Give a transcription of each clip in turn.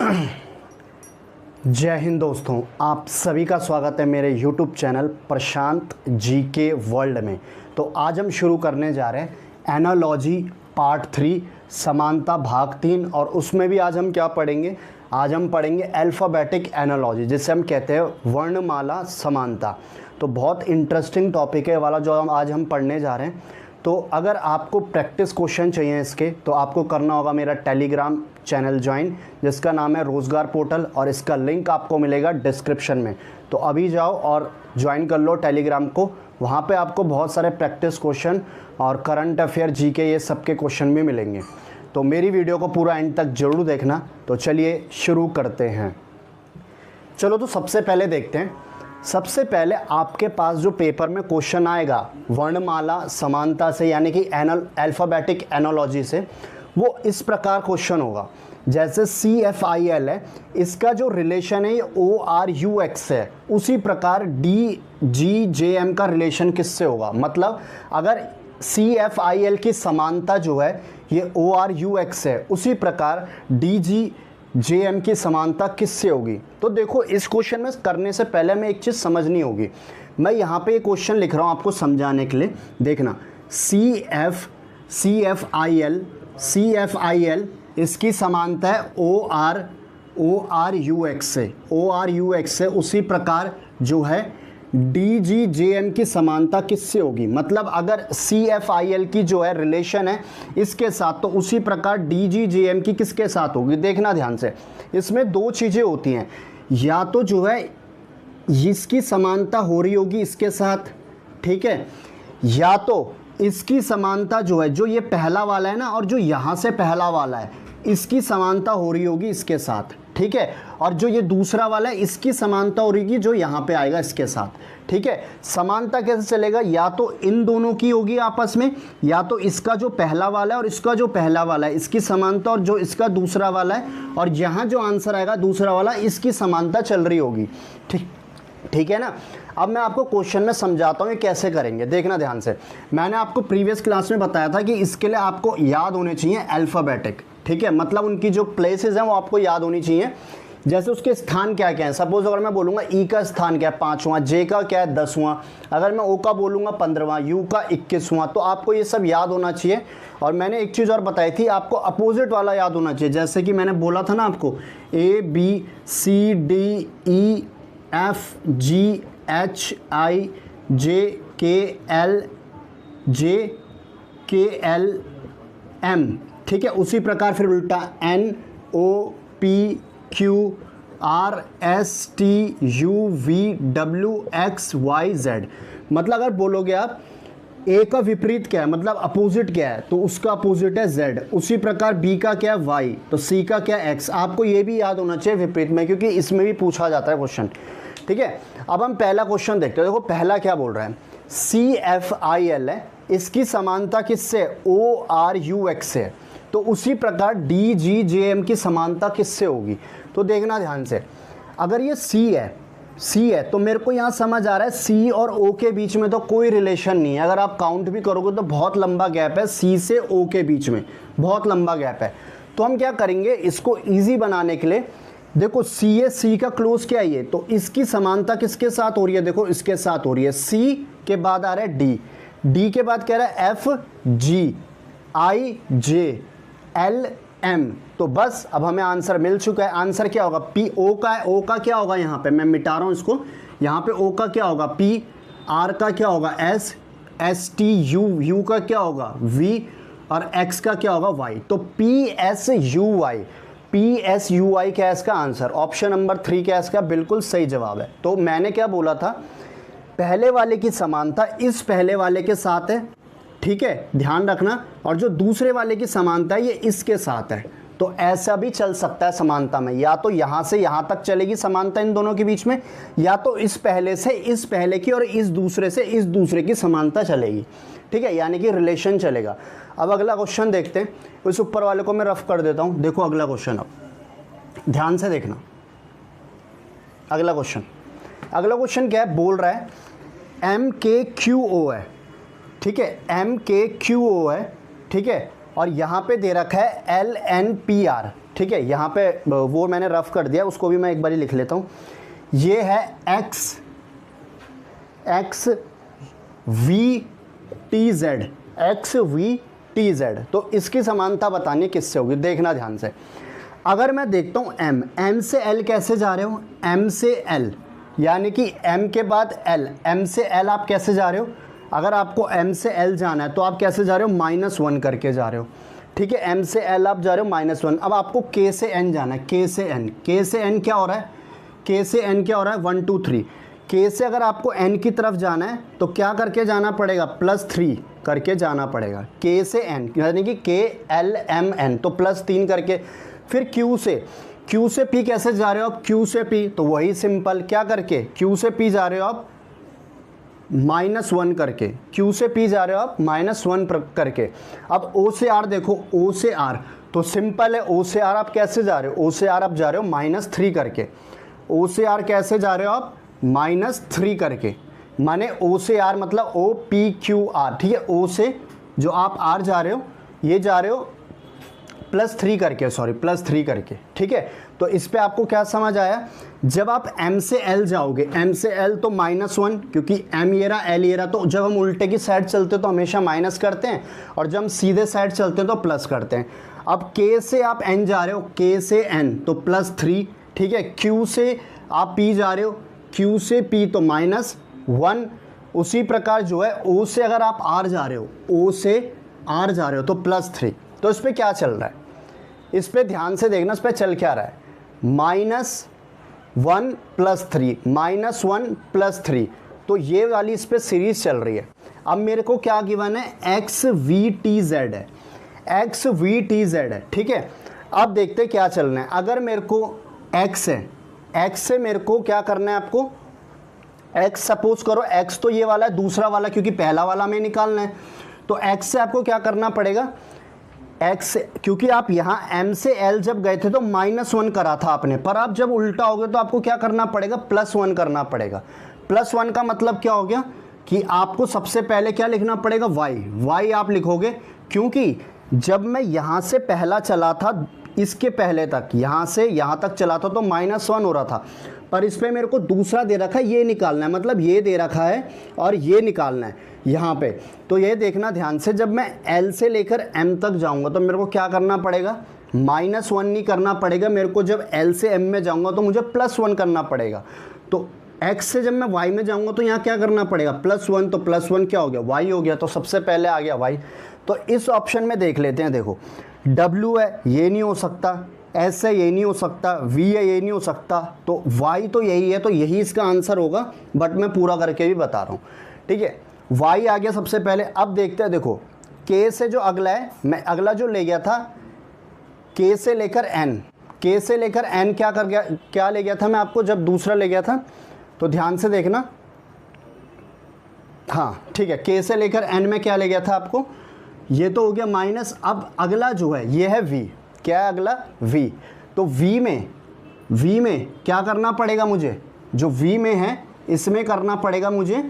जय हिंद दोस्तों, आप सभी का स्वागत है मेरे YouTube चैनल प्रशांत जीके वर्ल्ड में। तो आज हम शुरू करने जा रहे हैं एनालॉजी पार्ट 3 समानता भाग 3। और उसमें भी आज हम क्या पढ़ेंगे? आज हम पढ़ेंगे अल्फ़ाबेटिक एनालॉजी, जिसे हम कहते हैं वर्णमाला समानता। तो बहुत इंटरेस्टिंग टॉपिक है वाला जो आज हम पढ़ने जा रहे हैं। तो अगर आपको प्रैक्टिस क्वेश्चन चाहिए इसके, तो आपको करना होगा मेरा टेलीग्राम चैनल ज्वाइन, जिसका नाम है रोज़गार पोर्टल, और इसका लिंक आपको मिलेगा डिस्क्रिप्शन में। तो अभी जाओ और ज्वाइन कर लो टेलीग्राम को। वहाँ पे आपको बहुत सारे प्रैक्टिस क्वेश्चन और करंट अफेयर जीके ये सब के क्वेश्चन भी मिलेंगे। तो मेरी वीडियो को पूरा एंड तक ज़रूर देखना। तो चलिए शुरू करते हैं। चलो तो सबसे पहले देखते हैं। सबसे पहले आपके पास जो पेपर में क्वेश्चन आएगा वर्णमाला समानता से, यानी कि अल्फ़ाबेटिक एनालॉजी से, वो इस प्रकार क्वेश्चन होगा। जैसे CFIL है, इसका जो रिलेशन है ये ORUX है, उसी प्रकार DGJM का रिलेशन किससे होगा? मतलब अगर CFIL की समानता जो है ये ORUX है, उसी प्रकार DGJM की समानता किससे होगी? तो देखो, इस क्वेश्चन में करने से पहले हमें एक चीज़ समझनी होगी। मैं यहाँ पे एक क्वेश्चन लिख रहा हूँ आपको समझाने के लिए। देखना, CFIL इसकी समानता है ORUX से। उसी प्रकार जो है DGJM की समानता किससे होगी? मतलब अगर CFIL की जो है रिलेशन है इसके साथ, तो उसी प्रकार DGJM की किसके साथ होगी? देखना ध्यान से। इसमें दो चीज़ें होती हैं, या तो जो है इसकी समानता हो रही होगी इसके साथ, ठीक है, या तो इसकी समानता जो है, जो ये पहला वाला है ना, और जो यहाँ से पहला वाला है, इसकी समानता हो रही होगी इसके साथ, ठीक है। और जो ये दूसरा वाला है, इसकी समानता हो रही होगी जो यहाँ पे आएगा इसके साथ, ठीक है। समानता कैसे चलेगा? या तो इन दोनों की होगी आपस में, या तो इसका जो पहला वाला है और इसका जो पहला वाला है, इसकी समानता, और जो इसका दूसरा वाला है, और यहाँ जो आंसर आएगा दूसरा वाला, इसकी समानता चल रही होगी, ठीक है ना। अब मैं आपको क्वेश्चन में समझाता हूँ ये कैसे करेंगे। देखना ध्यान से। मैंने आपको प्रीवियस क्लास में बताया था कि इसके लिए आपको याद होने चाहिए अल्फ़ाबेटिक, ठीक है। मतलब उनकी जो प्लेसेस हैं वो आपको याद होनी चाहिए। जैसे उसके स्थान क्या क्या है। सपोज अगर मैं बोलूँगा ई का स्थान क्या है? 5वां, जे का क्या है? 10वां, अगर मैं ओ का बोलूँगा 15वां, यू का 21वां। तो आपको ये सब याद होना चाहिए। और मैंने एक चीज़ और बताई थी, आपको अपोजिट वाला याद होना चाहिए। जैसे कि मैंने बोला था ना आपको, ABCDEFGHIJKLJKLM, ठीक है। उसी प्रकार फिर उल्टा NOPQRSTUVWXYZ। मतलब अगर बोलोगे आप ए का विपरीत क्या है, मतलब अपोजिट क्या है, तो उसका अपोजिट है Z। उसी प्रकार बी का क्या है? Y। तो सी का क्या है? X। आपको ये भी याद होना चाहिए विपरीत में, क्योंकि इसमें भी पूछा जाता है क्वेश्चन, ठीक है। अब हम पहला क्वेश्चन देखते हैं। देखो पहला क्या बोल रहा है, CFIL है, इसकी समानता किससे? ORUX से। तो उसी प्रकार DGJM की समानता किससे होगी? तो देखना ध्यान से। अगर ये C है तो मेरे को यहाँ समझ आ रहा है C और O के बीच में तो कोई रिलेशन नहीं है। अगर आप काउंट भी करोगे तो बहुत लंबा गैप है C से O के बीच में, बहुत लंबा गैप है। तो हम क्या करेंगे, इसको ईजी बनाने के लिए, देखो C का क्लोज क्या है ये, तो इसकी समानता किसके साथ हो रही है? देखो इसके साथ हो रही है। C के बाद आ रहा है D के बाद कह रहा है FGIJLM। तो बस अब हमें आंसर मिल चुका है। आंसर क्या होगा? O का है। O का क्या होगा? यहाँ पे मैं मिटा रहा हूँ इसको। यहाँ पे O का क्या होगा? P, R का क्या होगा? S, STU, U का क्या होगा? V, और X का क्या होगा? Y। तो PSUY क्या है इसका आंसर? ऑप्शन नंबर 3 क्या है इसका? बिल्कुल सही जवाब है। तो मैंने क्या बोला था, पहले वाले की समानता इस पहले वाले के साथ है, ठीक है, ध्यान रखना। और जो दूसरे वाले की समानता है ये इसके साथ है। तो ऐसा भी चल सकता है समानता में, या तो यहाँ से यहाँ तक चलेगी समानता इन दोनों के बीच में, या तो इस पहले से इस पहले की और इस दूसरे से इस दूसरे की समानता चलेगी, ठीक है, यानी कि रिलेशन चलेगा। अब अगला क्वेश्चन देखते हैं। इस ऊपर वाले को मैं रफ कर देता हूँ। देखो अगला क्वेश्चन, अब ध्यान से देखना। अगला क्वेश्चन क्या है? बोल रहा है MKQO है, ठीक है, MKQO है, ठीक है, और यहाँ पे दे रखा है LNPR, ठीक है, यहाँ पे वो मैंने रफ कर दिया, उसको भी मैं एक बार लिख लेता हूँ। ये है x we T Z, x we T Z. तो इसकी समानता बतानी किससे होगी, देखना ध्यान से। अगर मैं देखता हूँ एम से एल कैसे जा रहे हो, एम से एल, यानी कि एम के बाद एल, एम से एल आप कैसे जा रहे हो, अगर आपको एम से एल जाना है तो आप कैसे जा रहे हो, -1 करके जा रहे हो। ठीक है, एम से एल आप जा रहे हो -1। अब आपको के से एन जाना है, के से एन, के से एन क्या हो रहा है, के से एन क्या हो रहा है 1 2 3। के से अगर आपको एन की तरफ जाना है तो क्या करके जाना पड़ेगा, +3 करके जाना पड़ेगा, के से एन, यानी कि के एल एम एन, तो +3 करके। फिर क्यू से पी कैसे जा रहे हो आप, क्यू से पी, तो वही सिंपल, क्या करके, क्यू से पी जा रहे हो आप -1 करके, क्यू से पी जा रहे हो आप -1 करके। अब ओ से आर देखो, ओ से आर तो सिंपल है, ओ से आर आप कैसे जा रहे हो, ओ से आर आप जा रहे हो -3 करके, ओ से आर कैसे जा रहे हो आप -3 करके, माने ओ से आर मतलब ओ पी क्यू आर। ठीक है, ओ से जो आप आर जा रहे हो ये जा रहे हो +3 करके, सॉरी +3 करके। ठीक है, तो इस पे आपको क्या समझ आया, जब आप m से l जाओगे, m से l तो -1, क्योंकि m ये रहा l ये रहा, तो जब हम उल्टे की साइड चलते तो हमेशा माइनस करते हैं, और जब हम सीधे साइड चलते हैं तो प्लस करते हैं। अब k से आप n जा रहे हो, k से n तो +3। ठीक है, q से आप p जा रहे हो, q से p तो -1। उसी प्रकार जो है o से अगर आप r जा रहे हो, o से r जा रहे हो तो +3। तो इस पे क्या चल रहा है, इस पे ध्यान से देखना, इस पे चल क्या रहा है, -1 +3, -1 +3, तो ये वाली इस पे सीरीज चल रही है। अब मेरे को क्या गिवन है, एक्स वी टी जेड है, एक्स वी टी जेड है। ठीक है, अब देखते क्या चलना है। अगर मेरे को एक्स है, एक्स से मेरे को क्या करना है, आपको एक्स सपोज करो, एक्स तो ये वाला है, दूसरा वाला क्योंकि पहला वाला में निकालना है, तो एक्स से आपको क्या करना पड़ेगा, एक्स, क्योंकि आप यहाँ m से l जब गए थे तो -1 करा था आपने, पर आप जब उल्टा हो गए तो आपको क्या करना पड़ेगा, +1 करना पड़ेगा। +1 का मतलब क्या हो गया कि आपको सबसे पहले क्या लिखना पड़ेगा, y आप लिखोगे, क्योंकि जब मैं यहाँ से पहला चला था इसके पहले तक, यहाँ से यहाँ तक चला था तो -1 हो रहा था, पर इस पर मेरे को दूसरा दे रखा है, ये निकालना है, मतलब ये दे रखा है और ये निकालना है यहाँ पे। तो ये देखना ध्यान से, जब मैं L से लेकर M तक जाऊँगा तो मेरे को क्या करना पड़ेगा, -1 नहीं करना पड़ेगा मेरे को, जब L से M में जाऊँगा तो मुझे +1 करना पड़ेगा। तो X से जब मैं Y में जाऊँगा तो यहाँ क्या करना पड़ेगा, +1, तो +1 क्या हो गया, Y हो गया, तो सबसे पहले आ गया Y। तो इस ऑप्शन में देख लेते हैं, देखो W है, ये नहीं हो सकता, S है, ये नहीं हो सकता, V है, ये नहीं हो सकता, तो Y तो यही है, तो यही इसका आंसर होगा, बट मैं पूरा करके भी बता रहा हूँ। ठीक है, Y आ गया सबसे पहले। अब देखते हैं, देखो K से जो अगला है, मैं अगला जो ले गया था K से लेकर N, K से लेकर N क्या कर गया, क्या ले गया था मैं आपको, जब दूसरा ले गया था, तो ध्यान से देखना, हाँ ठीक है, K से लेकर N में क्या ले गया था आपको, ये तो हो गया माइनस। अब अगला जो है ये है V, क्या है अगला, V, तो V में क्या करना पड़ेगा मुझे, जो V में है इसमें करना पड़ेगा मुझे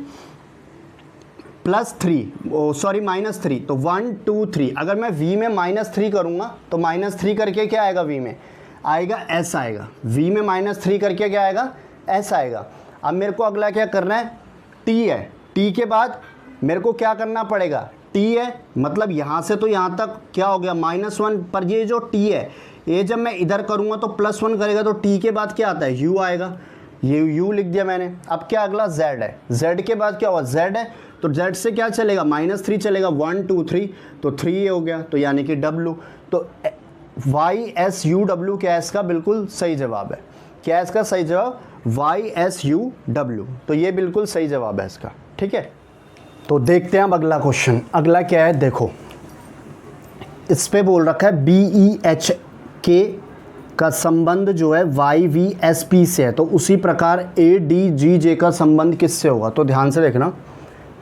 +3, सॉरी -3, तो 1 2 3। अगर मैं V में -3 करूँगा तो -3 करके क्या आएगा, V में आएगा S आएगा, V में -3 करके क्या आएगा, S आएगा। अब मेरे को अगला क्या करना है, T है, T के बाद मेरे को क्या करना पड़ेगा, T है, मतलब यहाँ से तो यहाँ तक क्या हो गया -1, पर ये जो T है ये जब मैं इधर करूँगा तो +1 करेगा, तो T के बाद क्या आता है, U आएगा, ये U लिख दिया मैंने। अब क्या अगला Z है, Z के बाद क्या हुआ, Z है, तो Z से क्या चलेगा, -3 चलेगा, 1 2 3, तो 3 हो गया, तो यानी कि W। तो YSUW क्या है इसका बिल्कुल सही जवाब है, क्या है इसका सही जवाब, YSUW, तो ये बिल्कुल सही जवाब है इसका। ठीक है, तो देखते हैं अब अगला क्वेश्चन। अगला क्या है, देखो इस पे बोल रखा है BEHK का संबंध जो है YVSP से है, तो उसी प्रकार ADGJ का संबंध किससे होगा। तो ध्यान से देखना,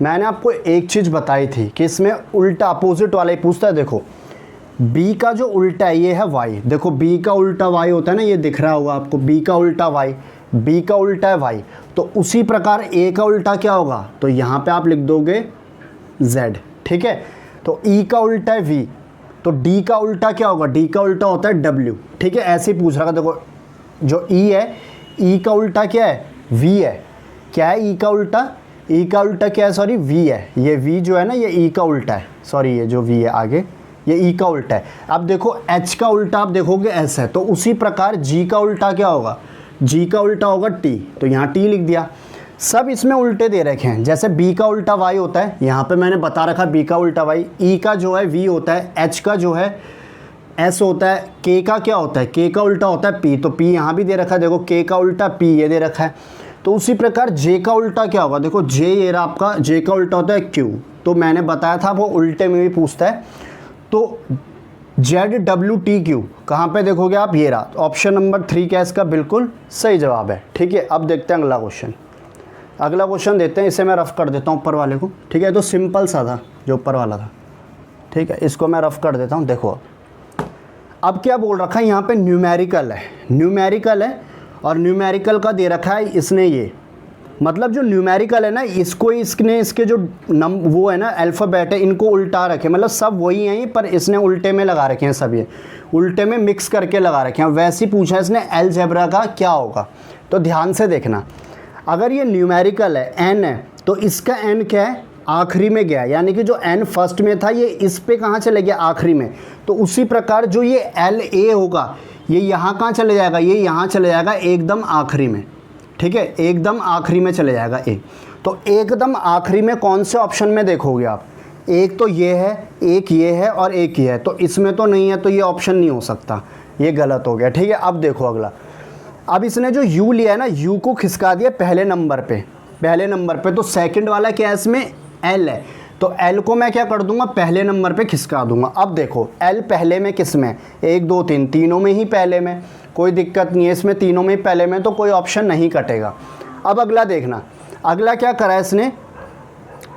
मैंने आपको एक चीज़ बताई थी कि इसमें उल्टा अपोजिट वाला ही पूछता है। देखो B का जो उल्टा है ये है Y, देखो B का उल्टा Y होता है ना, ये दिख रहा होगा आपको, B का उल्टा Y, B का उल्टा है Y, तो उसी प्रकार A का उल्टा क्या होगा, तो यहाँ पे आप लिख दोगे Z। ठीक है, तो E का उल्टा है V, तो डी का उल्टा क्या होगा, डी का उल्टा होता है डब्ल्यू, ठीक है। ऐसे ही पूछ रहा था, देखो जो ई है, ई का उल्टा क्या है, वी है। क्या है ई का उल्टा, ई का उल्टा क्या है, सॉरी वी है। ये वी जो है ना, ये ई का उल्टा है, सॉरी ये जो वी है आगे, ये ई का उल्टा है। अब देखो एच का उल्टा आप देखोगे एस है, तो उसी प्रकार जी का उल्टा क्या होगा, जी का उल्टा होगा टी, तो यहाँ टी लिख दिया। सब इसमें उल्टे दे रखे हैं, जैसे बी का उल्टा वाई होता है, यहाँ पे मैंने बता रखा बी का उल्टा वाई, ई का जो है वी होता है, एच का जो है एस होता है, के का क्या होता है, के का उल्टा होता है पी, तो पी यहाँ भी दे रखा है, देखो के का उल्टा पी ये दे रखा है। तो उसी प्रकार जे का उल्टा क्या होगा, देखो जे ये रहा आपका, जे का उल्टा होता है क्यू, तो मैंने बताया था वो उल्टे में भी पूछता है। तो जेड डब्ल्यू टी क्यू कहाँ पे देखोगे आप, ये रहा। ऑप्शन नंबर 3 क्या इसका बिल्कुल सही जवाब है, ठीक है। अब देखते हैं अगला क्वेश्चन, अगला क्वेश्चन देते हैं, इसे मैं रफ कर देता हूँ ऊपर वाले को, ठीक है। तो सिंपल सा था जो ऊपर वाला था, ठीक है, इसको मैं रफ कर देता हूँ। देखो अब क्या बोल रखा है यहाँ पे, न्यूमेरिकल है, न्यूमेरिकल है, और न्यूमेरिकल का दे रखा है इसने ये, मतलब जो न्यूमेरिकल है ना, इसको इसने इसके जो वो है ना अल्फ़ाबेट है, इनको उल्टा रखे, मतलब सब वही हैं पर इसने उल्टे में लगा रखे हैं, सब ये उल्टे में मिक्स करके लगा रखे हैं। वैसे ही पूछा इसने अलजेब्रा का क्या होगा, तो ध्यान से देखना। अगर ये न्यूमेरिकल है, एन है, तो इसका एन क्या है, आखिरी में गया, यानी कि जो एन फर्स्ट में था ये इस पे कहाँ चले गया, आखिरी में। तो उसी प्रकार जो ये एल ए होगा, ये यहाँ कहाँ चले जाएगा, ये यहाँ चले जाएगा एकदम आखिरी में, ठीक है, एकदम आखिरी में चले जाएगा ए। तो एकदम आखिरी में कौन से ऑप्शन में देखोगे आप, एक तो ये है, एक ये है और एक ये है, तो इसमें तो नहीं है, तो ये ऑप्शन नहीं हो सकता, ये गलत हो गया, ठीक है। अब देखो अगला, अब इसने जो यू लिया है ना, यू को खिसका दिया पहले नंबर पे, पहले नंबर पे, तो सेकंड वाला क्या है इसमें, एल है, तो एल को मैं क्या कर दूंगा, पहले नंबर पे खिसका दूंगा। अब देखो एल पहले में किस में, 1 2 3 तीनों में ही पहले में, कोई दिक्कत नहीं है इसमें, तीनों में ही पहले में, तो कोई ऑप्शन नहीं कटेगा। अब अगला देखना, अगला क्या करा इसने,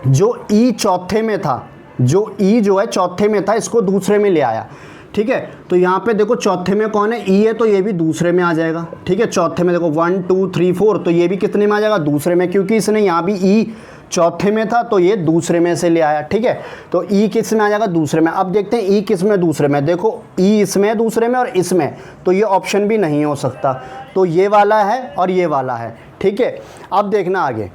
जो ई चौथे में था, जो ई जो है चौथे में था, इसको दूसरे में ले आया, ठीक है। तो यहाँ पे देखो चौथे में कौन है, ई है, तो ये भी दूसरे में आ जाएगा, ठीक है। चौथे में देखो 1 2 3 4, तो ये भी कितने में आ जाएगा, दूसरे में, क्योंकि इसने यहाँ भी ई चौथे में था, तो ये दूसरे में से ले आया, ठीक है। तो ई किस में आ जाएगा, दूसरे में। अब देखते हैं ई किस में, दूसरे में, देखो ई इसमें दूसरे में और इसमें, तो ये ऑप्शन भी नहीं हो सकता, तो ये वाला है और ये वाला है, ठीक है। अब देखना आगे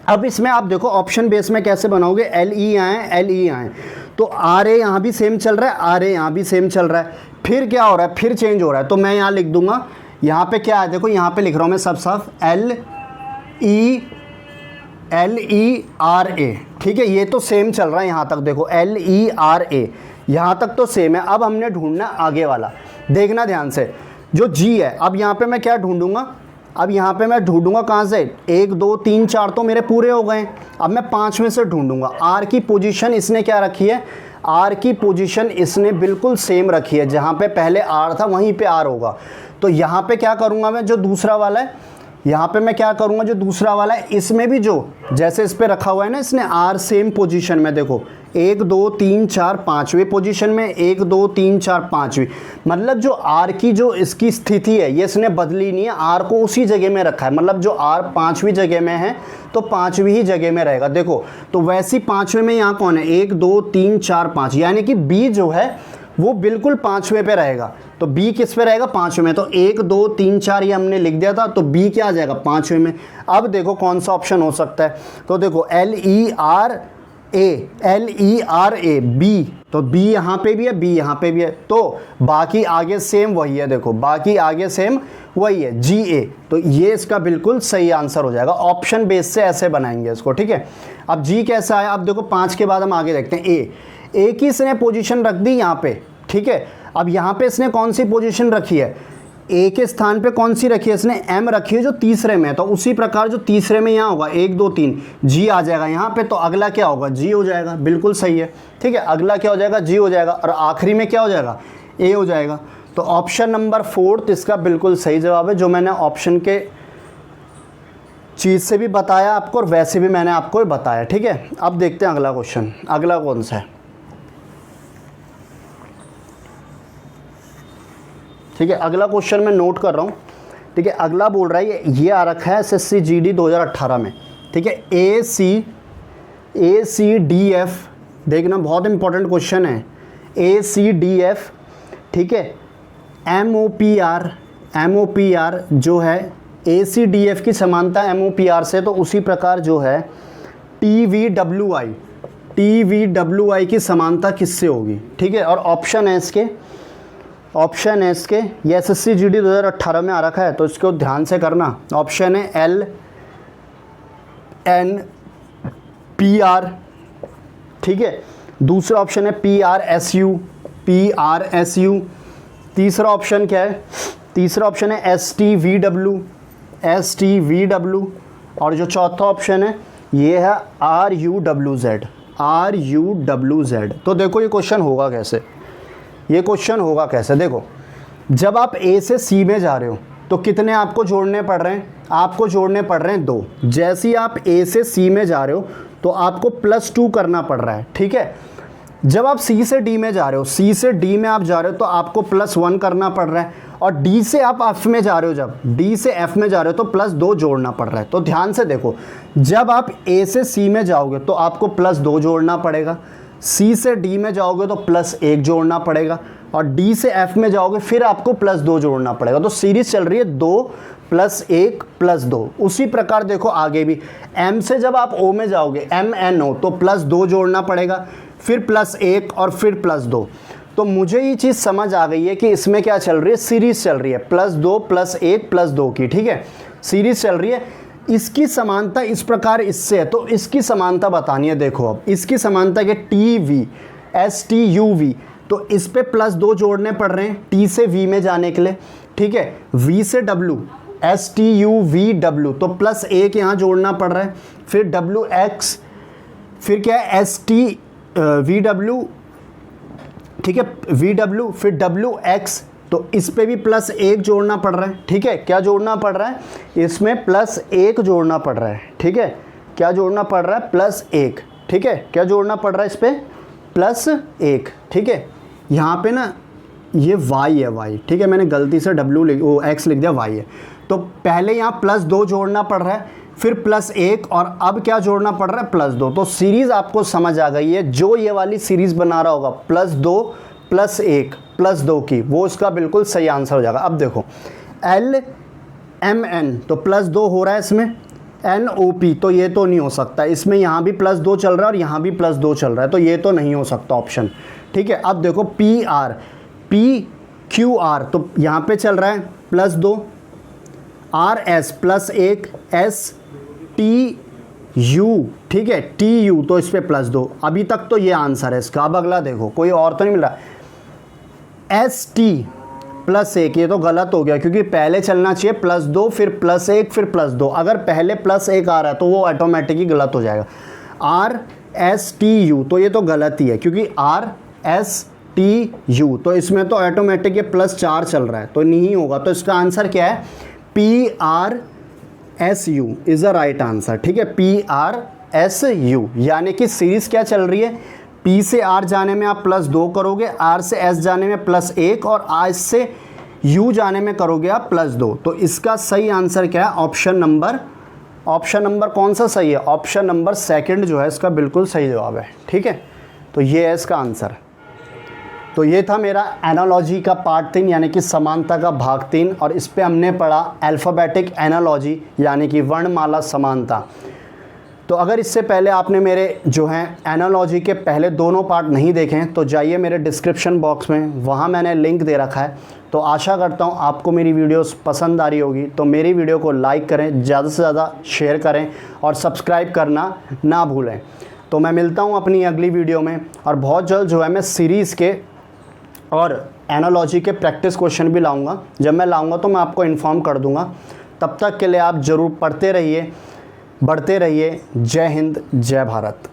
अब इसमें आप देखो ऑप्शन बेस में कैसे बनाओगे, एल ई आए, एल ई आए, तो आर ए यहाँ भी सेम चल रहा है, आर ए यहाँ भी सेम चल रहा है, फिर क्या हो रहा है, फिर चेंज हो रहा है, तो मैं यहाँ लिख दूंगा, यहाँ पे क्या है, देखो यहाँ पे लिख रहा हूँ मैं सब साफ, एल ई आर ए, ठीक है। ये तो सेम चल रहा है यहाँ तक, देखो एल ई आर ए यहाँ तक तो सेम है। अब हमने ढूंढना आगे वाला, देखना ध्यान से, जो जी है, अब यहाँ पे मैं क्या ढूंढूंगा, अब यहाँ पे मैं ढूंढूंगा कहाँ से, 1 2 3 4 तो मेरे पूरे हो गए, अब मैं 5 में से ढूंढूंगा। आर की पोजीशन इसने क्या रखी है, आर की पोजीशन इसने बिल्कुल सेम रखी है, जहाँ पे पहले आर था वहीं पे आर होगा। तो यहाँ पे क्या करूँगा मैं, जो दूसरा वाला है, यहाँ पे मैं क्या करूँगा, जो दूसरा वाला है इसमें भी जो जैसे इस पे रखा हुआ है ना इसने आर, सेम पोजीशन में, देखो 1 2 3 4 5वीं पोजीशन में, 1 2 3 4 5वीं, मतलब जो आर की जो इसकी स्थिति है ये इसने बदली नहीं है, आर को उसी जगह में रखा है, मतलब जो आर 5वीं जगह में है तो 5वीं ही जगह में रहेगा। देखो तो वैसी 5वें में यहाँ कौन है, 1 2 3 4 5, यानी कि बी जो है वो बिल्कुल 5वें पे रहेगा, तो बी किस पे रहेगा, 5वें में। तो 1 2 3 4 ये हमने लिख दिया था, तो बी क्या आ जाएगा, 5वें में। अब देखो कौन सा ऑप्शन हो सकता है, तो देखो L E R A, L E R A B, तो बी यहाँ पे भी है, बी यहाँ पे भी है, तो बाकी आगे सेम वही है, देखो बाकी आगे सेम वही है, जी ए, तो ये इसका बिल्कुल सही आंसर हो जाएगा। ऑप्शन बेस से ऐसे बनाएंगे इसको, ठीक है। अब जी कैसा है, अब देखो 5 के बाद हम आगे देखते हैं, ए की इसने पोजीशन रख दी यहाँ पे, ठीक है। अब यहाँ पे इसने कौन सी पोजीशन रखी है, ए के स्थान पे कौन सी रखी है इसने, एम रखी है जो तीसरे में, तो उसी प्रकार जो तीसरे में यहाँ होगा 1 2 3 जी आ जाएगा यहाँ पे, तो अगला क्या होगा, जी हो जाएगा, बिल्कुल सही है, ठीक है। अगला क्या हो जाएगा, जी हो जाएगा, और आखिरी में क्या हो जाएगा, ए हो जाएगा। तो ऑप्शन नंबर 4 इसका बिल्कुल सही जवाब है, जो मैंने ऑप्शन के चीज़ से भी बताया आपको और वैसे भी मैंने आपको बताया, ठीक है। अब देखते हैं अगला क्वेश्चन, अगला कौन सा है, ठीक है। अगला क्वेश्चन मैं नोट कर रहा हूँ, ठीक है। अगला बोल रहा है ये आ रखा है एसएससी जीडी 2018 में, ठीक है। ए सी डी एफ, देखना बहुत इंपॉर्टेंट क्वेश्चन है, ACDF, ठीक है, MOPR जो है ACDF की समानता MOPR से, तो उसी प्रकार जो है TVWI की समानता किससे होगी, ठीक है। और ऑप्शन है इसके ये SSC GD 2018 में आ रखा है, तो इसको ध्यान से करना। ऑप्शन है LNPR, ठीक है। दूसरा ऑप्शन है PRSU। तीसरा ऑप्शन क्या है, तीसरा ऑप्शन है STVW। और जो चौथा ऑप्शन है ये है RUWZ। तो देखो ये क्वेश्चन होगा कैसे, देखो जब आप A से C में जा रहे हो तो कितने आपको जोड़ने पड़ रहे हैं, आपको जोड़ने पड़ रहे हैं 2। जैसे ही आप A से C में जा रहे हो तो आपको +2 करना पड़ रहा है, ठीक है। जब आप C से D में जा रहे हो, C से D में आप जा रहे हो तो आपको +1 करना पड़ रहा है। और D से आप F में जा रहे हो, जब D से F में जा रहे हो तो +2 जोड़ना पड़ रहा है। तो ध्यान से देखो, जब आप A से C में जाओगे तो आपको +2 जोड़ना पड़ेगा, C से D में जाओगे तो +1 जोड़ना पड़ेगा, और D से F में जाओगे फिर आपको +2 जोड़ना पड़ेगा। तो सीरीज चल रही है 2 + 1 + 2। उसी प्रकार देखो आगे भी, M से जब आप O में जाओगे, MNO, तो +2 जोड़ना पड़ेगा, फिर +1 और फिर +2। तो मुझे ये चीज़ समझ आ गई है कि इसमें क्या चल रही है, सीरीज चल रही है +2 + 1 + 2 की, ठीक है, सीरीज चल रही है। इसकी समानता इस प्रकार इससे है, तो इसकी समानता बतानी है। देखो अब इसकी समानता के TVSTUV, तो इस पे +2 जोड़ने पड़ रहे हैं T से V में जाने के लिए, ठीक है। V से W, STUVW, तो +1 यहाँ जोड़ना पड़ रहा है, फिर WX, फिर क्या है STVW, ठीक है, VW, फिर WX, तो इस पे भी +1 जोड़ना पड़ रहा है, ठीक है। क्या जोड़ना पड़ रहा है, इसमें +1 जोड़ना पड़ रहा है, ठीक है। क्या जोड़ना पड़ रहा है, +1, ठीक है। क्या जोड़ना पड़ रहा है इस पे, +1, ठीक है। यहाँ पे ना ये Y है, Y, ठीक है, मैंने गलती से X लिख दिया, Y है। तो पहले यहाँ +2 जोड़ना पड़ रहा है, फिर +1, और अब क्या जोड़ना पड़ रहा है, +2। तो सीरीज़ आपको समझ आ गई है। जो ये वाली सीरीज़ बना रहा होगा +2 + 1 + 2 की, वो इसका बिल्कुल सही आंसर हो जाएगा। अब देखो LMN, तो +2 हो रहा है इसमें, NOP, तो ये तो नहीं हो सकता, इसमें यहाँ भी +2 चल रहा है और यहाँ भी +2 चल रहा है, तो ये तो नहीं हो सकता ऑप्शन, ठीक है। अब देखो PQR, तो यहाँ पे चल रहा है +2, RS +1, STU, ठीक है, TU, तो इस पे +2। अभी तक तो ये आंसर है इसका। अब अगला देखो, कोई और तो नहीं मिल रहा। ST +1, ये तो गलत हो गया, क्योंकि पहले चलना चाहिए +2 फिर +1 फिर +2। अगर पहले +1 आ रहा है तो वो ऑटोमेटिक ही गलत हो जाएगा। RSTU, तो ये तो गलत ही है, क्योंकि RSTU, तो इसमें तो ऑटोमेटिक ये +4 चल रहा है, तो नहीं होगा। तो इसका आंसर क्या है, PRSU is the right answer, ठीक है, PRSU। यानी कि सीरीज़ क्या चल रही है, P से R जाने में आप +2 करोगे, R से S जाने में +1, और S से U जाने में करोगे आप +2। तो इसका सही आंसर क्या है, ऑप्शन नंबर कौन सा सही है, ऑप्शन नंबर 2 जो है इसका बिल्कुल सही जवाब है, ठीक है। तो ये है इसका आंसर। तो ये था मेरा एनालॉजी का पार्ट 3, यानी कि समानता का भाग 3, और इस पे हमने पढ़ा अल्फ़ाबेटिक एनालॉजी, यानी कि वर्णमाला समानता। तो अगर इससे पहले आपने मेरे जो हैं एनालॉजी के पहले दोनों पार्ट नहीं देखे हैं तो जाइए मेरे डिस्क्रिप्शन बॉक्स में, वहाँ मैंने लिंक दे रखा है। तो आशा करता हूँ आपको मेरी वीडियोस पसंद आ रही होगी। तो मेरी वीडियो को लाइक करें, ज़्यादा से ज़्यादा शेयर करें, और सब्सक्राइब करना ना भूलें। तो मैं मिलता हूँ अपनी अगली वीडियो में, और बहुत जल्द जो है मैं सीरीज़ के और एनालॉजी के प्रैक्टिस क्वेश्चन भी लाऊंगा। जब मैं लाऊंगा तो मैं आपको इन्फॉर्म कर दूंगा। तब तक के लिए आप ज़रूर पढ़ते रहिए, बढ़ते रहिए। जय हिंद, जय भारत।